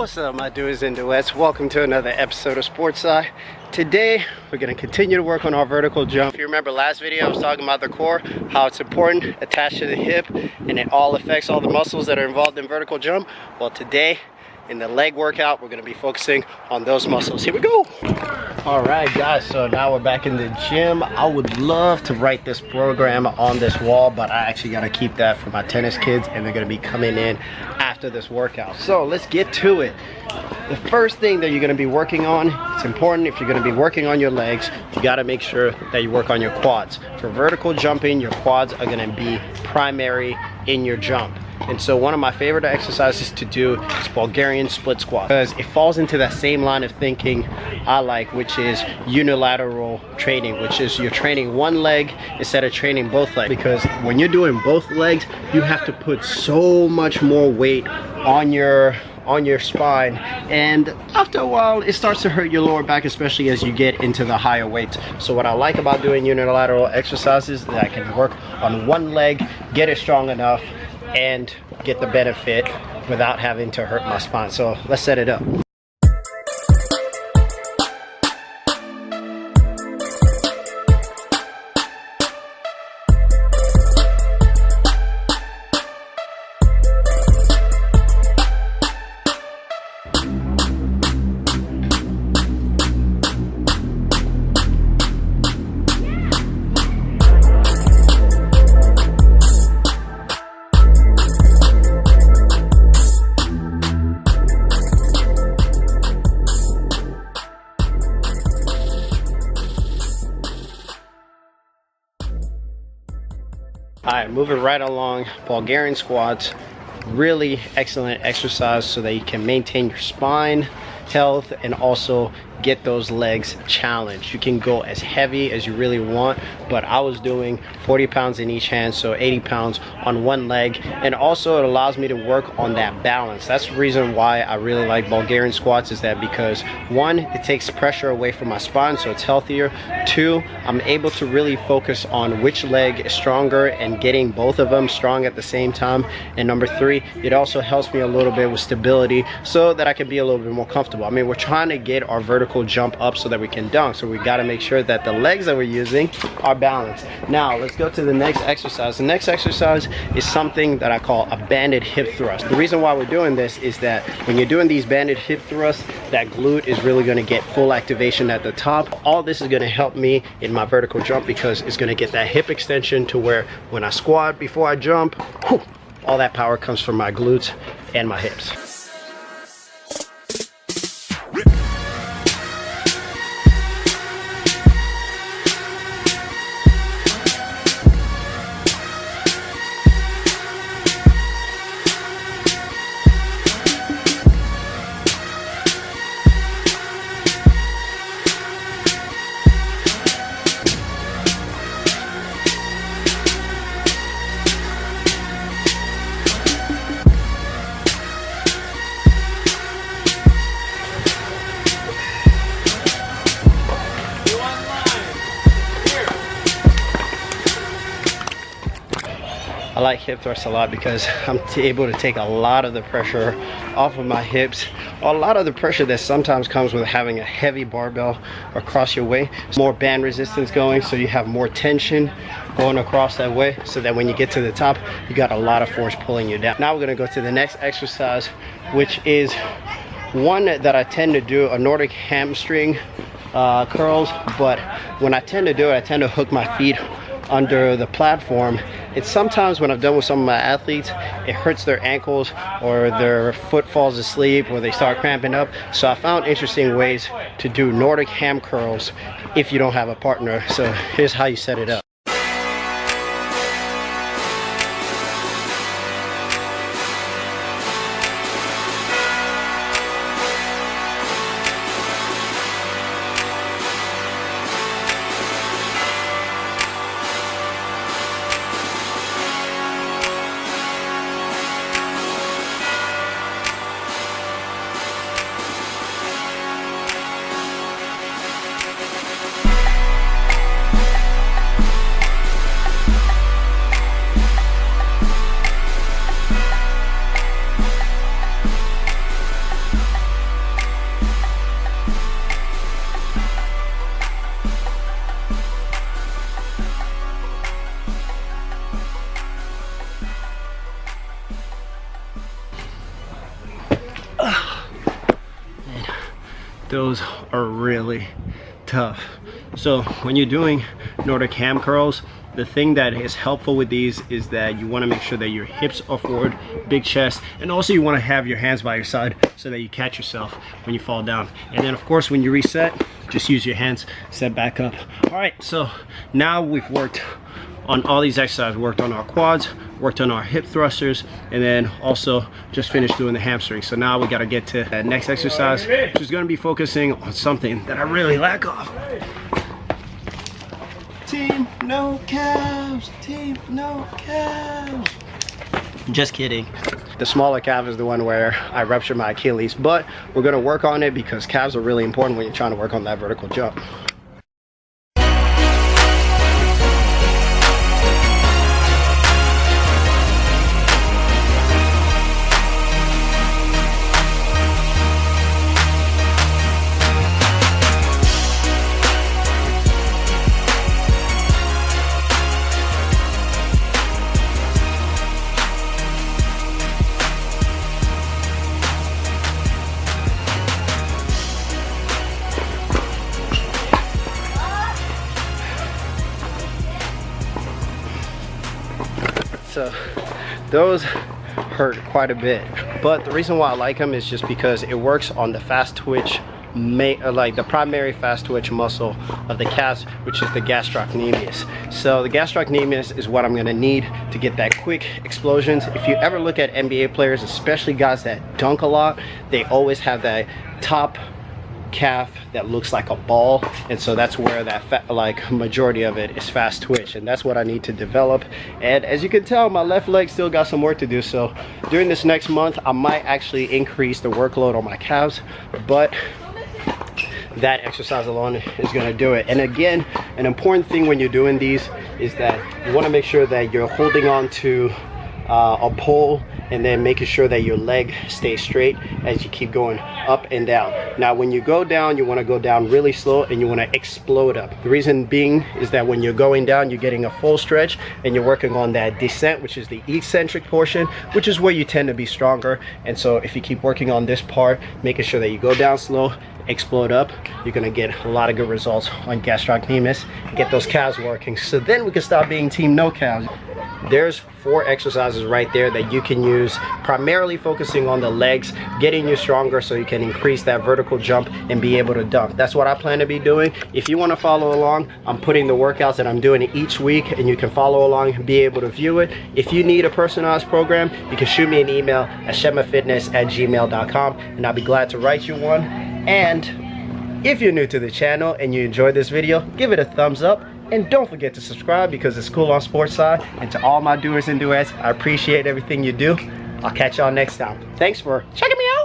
What's up, my doers and doettes? Welcome to another episode of SportsCy. Today we're going to continue to work on our vertical jump. If you remember last video, I was talking about the core, how it's important, attached to the hip, and it all affects all the muscles that are involved in vertical jump. Well, today in the leg workout, we're going to be focusing on those muscles. Here we go. All right, guys, so now we're back in the gym. I would love to write this program on this wall, but I actually got to keep that for my tennis kids, and they're going to be coming in after this workout. So let's get to it. The first thing that you're going to be working on, it's important if you're going to be working on your legs, you got to make sure that you work on your quads. For vertical jumping, your quads are going to be primary in your jump. And so one of my favorite exercises to do is Bulgarian split squat, because it falls into that same line of thinking I like, which is unilateral training, which is you're training one leg instead of training both legs. Because when you're doing both legs, you have to put so much more weight on your spine, and after a while it starts to hurt your lower back, especially as you get into the higher weights. So what I like about doing unilateral exercises is that I can work on one leg, get it strong enough, and get the benefit without having to hurt my spine. So let's set it up. Alright, moving right along, Bulgarian squats, really excellent exercise so that you can maintain your spine health and also get those legs challenged. You can go as heavy as you really want, but I was doing 40 pounds in each hand, so 80 pounds on one leg, and also it allows me to work on that balance. That's the reason why I really like Bulgarian squats, is that because one, it takes pressure away from my spine, so it's healthier. Two, I'm able to really focus on which leg is stronger and getting both of them strong at the same time. And number three, it also helps me a little bit with stability so that I can be a little bit more comfortable. I mean, we're trying to get our vertical jump up so that we can dunk, so we got to make sure that the legs that we're using are balanced. Now let's go to the next exercise. The next exercise is something that I call a banded hip thrust. The reason why we're doing this is that when you're doing these banded hip thrusts, that glute is really going to get full activation at the top. All this is going to help me in my vertical jump because it's going to get that hip extension to where when I squat before I jump, whew, all that power comes from my glutes and my hips. I like hip thrusts a lot because I'm able to take a lot of the pressure off of my hips, a lot of the pressure that sometimes comes with having a heavy barbell across your way. More band resistance going, so you have more tension going across that way, so that when you get to the top, you got a lot of force pulling you down. Now we're gonna go to the next exercise, which is one that I tend to do, a Nordic hamstring curls, but when I tend to do it, I tend to hook my feet under the platform. It's sometimes when I've done with some of my athletes, it hurts their ankles or their foot falls asleep or they start cramping up. So I found interesting ways to do Nordic ham curls if you don't have a partner. So here's how you set it up. those are really tough. So when you're doing Nordic ham curls, the thing that is helpful with these is that you want to make sure that your hips are forward, big chest, and also you want to have your hands by your side so that you catch yourself when you fall down. And then of course when you reset, just use your hands, set back up. All right, so now we've worked on all these exercises, worked on our quads, worked on our hip thrusters, and then also just finished doing the hamstrings. So now we got to get to that next exercise, which is going to be focusing on something that I really lack of. Team no calves, team no calves. Just kidding. The smaller calf is the one where I ruptured my Achilles, but we're gonna work on it because calves are really important when you're trying to work on that vertical jump. So those hurt quite a bit, but the reason why I like them is just because it works on the fast twitch, like the primary fast twitch muscle of the calves, which is the gastrocnemius. So the gastrocnemius is what I'm going to need to get that quick explosions. If you ever look at NBA players, especially guys that dunk a lot, they always have that top calf that looks like a ball, and so that's where that majority of it is fast twitch, and that's what I need to develop. And as you can tell, my left leg still got some work to do, so during this next month I might actually increase the workload on my calves, but that exercise alone is going to do it. And again, an important thing when you're doing these is that you want to make sure that you're holding on to a pole and then making sure that your leg stays straight as you keep going up and down. Now when you go down, you want to go down really slow and you want to explode up. The reason being is that when you're going down, you're getting a full stretch and you're working on that descent, which is the eccentric portion, which is where you tend to be stronger. And so if you keep working on this part, making sure that you go down slow, explode up, you're gonna get a lot of good results on gastrocnemius and get those calves working. So then we can stop being team no calves. There's 4 exercises right there that you can use, primarily focusing on the legs, getting you stronger so you can increase that vertical jump and be able to dunk. That's what I plan to be doing. If you want to follow along, I'm putting the workouts that I'm doing each week and you can follow along and be able to view it. If you need a personalized program, you can shoot me an email at shemafitness@gmail.com and I'll be glad to write you one. And if you're new to the channel and you enjoyed this video, give it a thumbs up. And don't forget to subscribe because it's cool on SportsCy. And to all my doers and duets, I appreciate everything you do. I'll catch y'all next time. Thanks for checking me